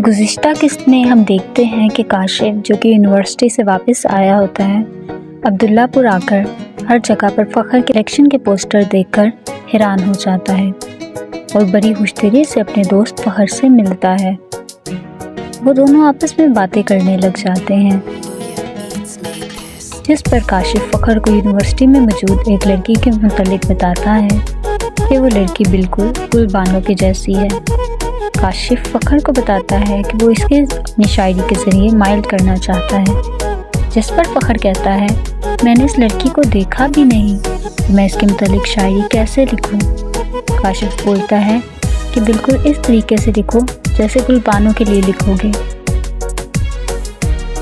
گزشتہ قسط میں ہم دیکھتے ہیں کہ کاشف جو کہ یونیورسٹی سے واپس آیا ہوتا ہے عبداللہ پور آ کر ہر جگہ پر فخر کے الیکشن کے پوسٹر دیکھ کر حیران ہو جاتا ہے اور بڑی ہوشدری سے اپنے دوست فخر سے ملتا ہے۔ وہ دونوں آپس میں باتیں کرنے لگ جاتے ہیں، جس پر کاشف فخر کو یونیورسٹی میں موجود ایک لڑکی کے متعلق بتاتا ہے کہ وہ لڑکی بالکل گل بانو کی جیسی ہے۔ کاشف فخر کو بتاتا ہے کہ وہ اس کے اپنی شاعری کے ذریعے مائل کرنا چاہتا ہے، جس پر فخر کہتا ہے میں نے اس لڑکی کو دیکھا بھی نہیں تو میں اس کے متعلق شاعری کیسے لکھوں۔ کاشف بولتا ہے کہ بالکل اس طریقے سے لکھو جیسے گل بانو کے لیے لکھو گے۔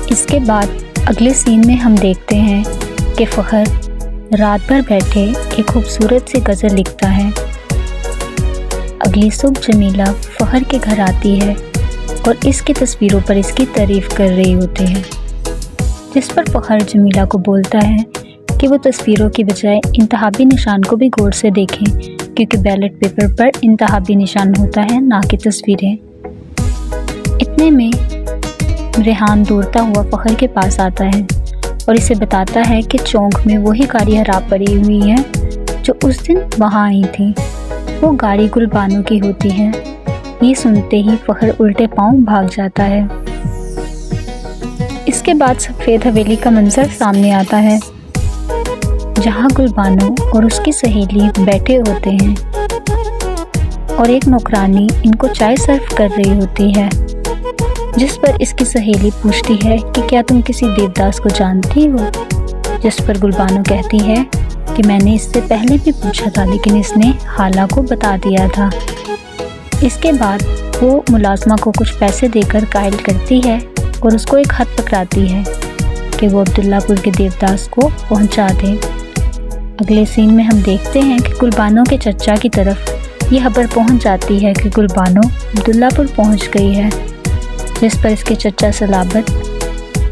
اس کے بعد اگلے سین میں ہم دیکھتے ہیں کہ فخر رات بھر بیٹھے ایک خوبصورت سی غزل لکھتا ہے۔ اگلی صبح جمیلہ فخر کے گھر آتی ہے اور اس کی تصویروں پر اس کی تعریف کر رہی ہوتی ہے، جس پر فخر جمیلہ کو بولتا ہے کہ وہ تصویروں کی بجائے انتخابی نشان کو بھی غور سے دیکھیں، کیونکہ بیلٹ پیپر پر انتخابی نشان ہوتا ہے نہ کہ تصویریں۔ اتنے میں ریحان دوڑتا ہوا فخر کے پاس آتا ہے اور اسے بتاتا ہے کہ چونک میں وہی گاڑی خراب پڑی ہوئی ہے جو اس دن وہاں آئی تھی، وہ گاڑی گل بانو کی ہوتی ہے۔ یہ سنتے ہی فخر الٹے پاؤں بھاگ جاتا ہے۔ اس کے بعد سفید حویلی کا منظر سامنے آتا ہے، جہاں گل بانو اور اس کی سہیلی بیٹھے ہوتے ہیں اور ایک نوکرانی ان کو چائے سرو کر رہی ہوتی ہے، جس پر اس کی سہیلی پوچھتی ہے کہ کیا تم کسی دیوداس کو جانتی ہو، جس پر گل بانو کہتی ہے کہ میں نے اس سے پہلے بھی پوچھا تھا لیکن اس نے حالہ کو بتا دیا تھا۔ اس کے بعد وہ ملازمہ کو کچھ پیسے دے کر قائل کرتی ہے اور اس کو ایک خط پکڑاتی ہے کہ وہ عبداللہ پور کے دیوداس کو پہنچا دے۔ اگلے سین میں ہم دیکھتے ہیں کہ گل بانو کے چچا کی طرف یہ خبر پہنچ جاتی ہے کہ گل بانو عبداللہ پور پہنچ گئی ہے، جس پر اس کے چچا صلابت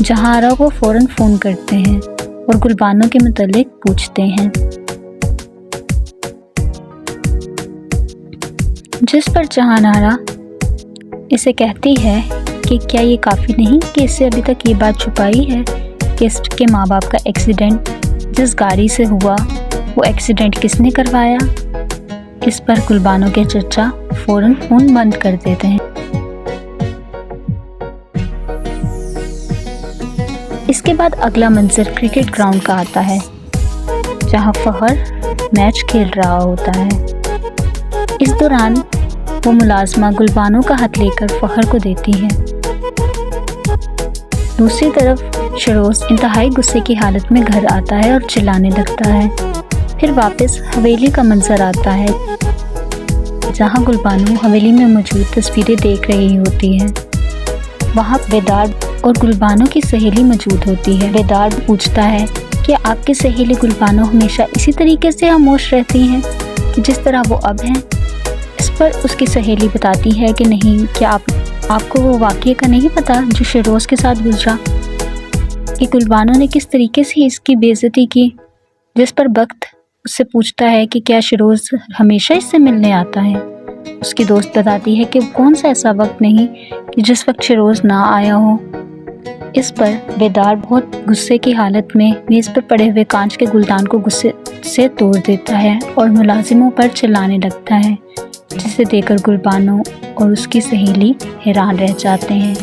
جہارہ کو فوراً فون کرتے ہیں اور گل بانو کے متعلق پوچھتے ہیں، جس پر جہانارہ اسے کہتی ہے کہ کیا یہ کافی نہیں کہ اس سے ابھی تک یہ بات چھپائی ہے کہ اس کے ماں باپ کا ایکسیڈنٹ جس گاڑی سے ہوا وہ ایکسیڈنٹ کس نے کروایا۔ اس پر گل بانو کے چچا فوراً فون بند کر دیتے ہیں۔ اس کے بعد اگلا منظر کرکٹ گراؤنڈ کا آتا ہے، جہاں فخر میچ کھیل رہا ہوتا ہے۔ اس دوران وہ ملازمہ گل بانو کا ہاتھ لے کر فخر کو دیتی ہے۔ دوسری طرف شروز انتہائی غصے کی حالت میں گھر آتا ہے اور چلانے لگتا ہے۔ پھر واپس حویلی کا منظر آتا ہے، جہاں گل بانو حویلی میں موجود تصویریں دیکھ رہی ہوتی ہے۔ وہاں بیدار اور گل بانو کی سہیلی موجود ہوتی ہے۔ بیدار پوچھتا ہے کہ آپ کی سہیلی گل بانو ہمیشہ اسی طریقے سے خاموش رہتی ہیں کہ جس طرح وہ اب ہیں۔ اس پر اس کی سہیلی بتاتی ہے کہ نہیں، کیا آپ کو وہ واقعے کا نہیں پتا جو شیروز کے ساتھ گزرا، کہ گل بانو نے کس طریقے سے اس کی بے عزتی کی، جس پر بخت اس سے پوچھتا ہے کہ کیا شیروز ہمیشہ اس سے ملنے آتا ہے۔ اس کی دوست بتاتی ہے کہ کون سا ایسا وقت نہیں کہ جس وقت شیروز نہ آیا ہو۔ اس پر بیدار بہت غصے کی حالت میں میز پر پڑے ہوئے کانچ کے گلدان کو غصے سے توڑ دیتا ہے اور ملازموں پر چلانے لگتا ہے، جسے دیکھ کر گل بانو اور اس کی سہیلی حیران رہ جاتے ہیں۔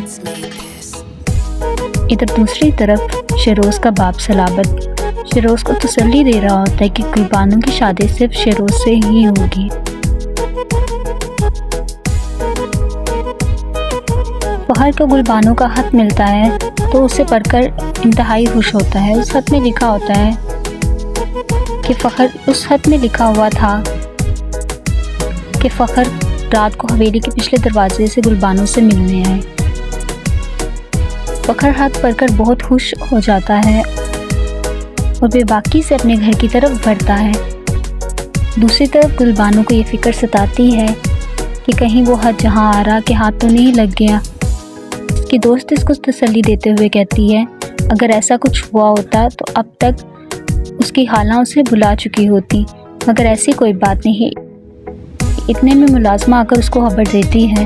ادھر دوسری طرف شیروز کا باپ صلابت شیروز کو تسلی دے رہا ہوتا ہے کہ گل بانو کی شادی صرف شیروز سے ہی ہوگی۔ فخر کو گل بانو کا خط ملتا ہے تو اسے پڑھ کر انتہائی خوش ہوتا ہے۔ اس خط میں لکھا ہوتا ہے کہ اس خط میں لکھا ہوا تھا کہ فخر رات کو حویلی کے پچھلے دروازے سے گل بانو سے ملنے آئے۔ فخر خط پڑھ کر بہت خوش ہو جاتا ہے اور بے باکی سے اپنے گھر کی طرف بڑھتا ہے۔ دوسری طرف گل بانو کو یہ فکر ستاتی ہے کہ کہیں وہ خط جہانارہ کے ہاتھ تو نہیں لگ گیا۔ اس کی دوست اس کو تسلی دیتے ہوئے کہتی ہے اگر ایسا کچھ ہوا ہوتا تو اب تک اس کی خالہ اسے بلا چکی ہوتی، مگر ایسی کوئی بات نہیں۔ اتنے میں ملازمہ آ کر اس کو خبر دیتی ہے